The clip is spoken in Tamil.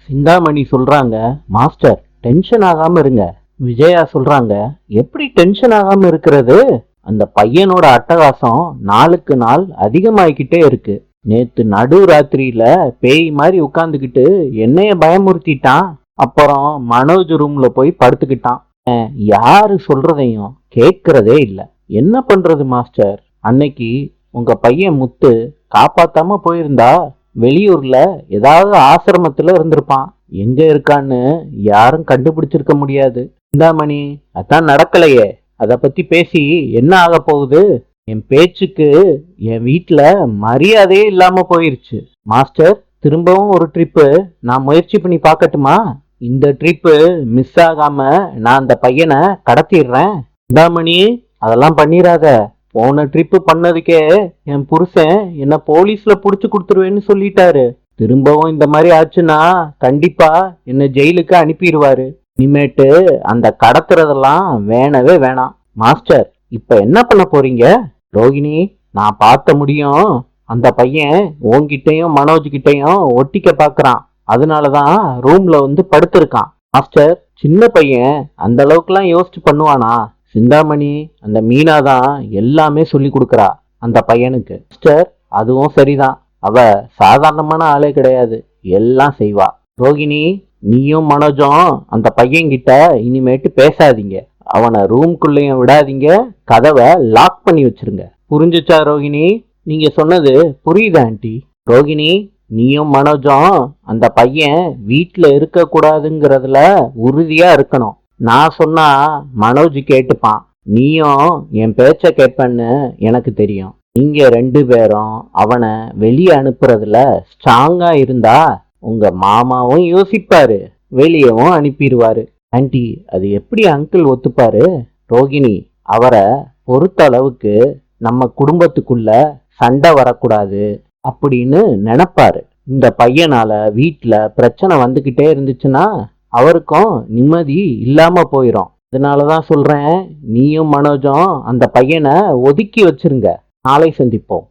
சிந்தாமணி சொல்றாங்க, மாஸ்டர் டென்ஷன் ஆகாம இருங்க. விஜயா சொல்றாங்க, எப்படி டென்ஷன் ஆகாம இருக்கிறது? அந்த பையனோட அட்டகாசம் நாளுக்கு நாள் அதிகமாயிக்கிட்டே இருக்கு. நேத்து நடு ராத்திரியில பேய் மாதிரி உட்கார்ந்துகிட்டு என்னைய பயமுறுத்திட்டான். அப்புறம் மனோஜ் ரூம்ல போய் படுத்துக்கிட்டான். யாரு சொல்றதையும் கேட்கறதே இல்ல. என்ன பண்றது மாஸ்டர்? அன்னைக்கு உங்க பையன் முத்து காப்பாத்தாம போயிருந்தா வெளியூர்ல ஏதாவது ஆசிரமத்துல இருந்திருப்பான். எங்க இருக்கான்னு யாரும் கண்டுபிடிச்சிருக்க முடியாது. இந்தாமணி, அதான் நடக்கலையே, அத பத்தி பேசி என்ன ஆக போகுது? என் பேச்சுக்கு என் வீட்டுல மரியாதையே இல்லாம போயிருச்சு. மாஸ்டர், திரும்பவும் ஒரு ட்ரிப்பு நான் முயற்சி பண்ணி பார்க்கட்டுமா? இந்த ட்ரிப்பு மிஸ் ஆகாம நான் அந்த பையனை கடத்திடுறேன். இந்தாமணி, அதெல்லாம் பண்ணிராத. போன ட்ரிப்பு பண்ணதுக்கே என் புருஷன் என்ன போலீஸ்ல புடிச்சு கொடுத்துருவேன்னு சொல்லிட்டாரு. திரும்பவும் இந்த மாதிரி ஆச்சுன்னா கண்டிப்பா என்ன ஜெயிலுக்கு அனுப்பிடுவாரு. இனிமேட்டு அந்த கடத்துறதெல்லாம் வேணவே வேணாம். மாஸ்டர், இப்ப என்ன பண்ண போறீங்க? ரோகிணி, நான் பார்த்த முடியும் அந்த பையன் உன்கிட்டையும் மனோஜ் கிட்டையும் ஒட்டிக்க பாக்குறான். அதனாலதான் ரூம்ல வந்து படுத்திருக்கான். மாஸ்டர், சின்ன பையன் அந்த அளவுக்குலாம் யோசிச்சு பண்ணுவானா? சிந்தாமணி, அந்த மீனா தான் எல்லாமே சொல்லி கொடுக்கறா அந்த பையனுக்கு. மாஸ்டர், அதுவும் சரிதான். அவ சாதாரணமான ஆளே கிடையாது, எல்லாம் செய்வா. ரோகிணி, நீயும் மனோஜும் அந்த பையன்கிட்ட இனிமேட்டு பேசாதீங்க. அவனை ரூம்குள்ளேயும் விடாதீங்க, கதவை லாக் பண்ணி வச்சிருங்க. புரிஞ்சுச்சா ரோகிணி? நீங்க சொன்னது புரியுதா ஆண்டி? ரோகிணி, நீயும் மனோஜும் அந்த பையன் வீட்டுல இருக்க கூடாதுங்கிறதுல உறுதியா இருக்கணும். நான் சொன்னா மனோஜ் கேட்டுப்பான். நீயும் என் பேச்ச கேட்பன்னு எனக்கு தெரியும். நீங்க ரெண்டு பேரும் அவனை வெளியே அனுப்புறதுல ஸ்ட்ராங்கா இருந்தா உங்க மாமாவும் யோசிப்பாரு, வெளியவும் அனுப்பிடுவாரு. ஆண்டி, அது எப்படி அங்கிள் ஒத்துப்பாரு? ரோகிணி, அவரை பொறுத்த அளவுக்கு நம்ம குடும்பத்துக்குள்ள சண்டை வரக்கூடாது அப்படின்னு நினைப்பாரு. இந்த பையனால வீட்டுல பிரச்சனை வந்துகிட்டே இருந்துச்சுன்னா அவருக்கும் நிம்மதி இல்லாம போயிரும். அதனாலதான் சொல்றேன், நீயும் மனோஜும் அந்த பையனை ஒதுக்கி வச்சிருங்க. நாளை சந்திப்போம்.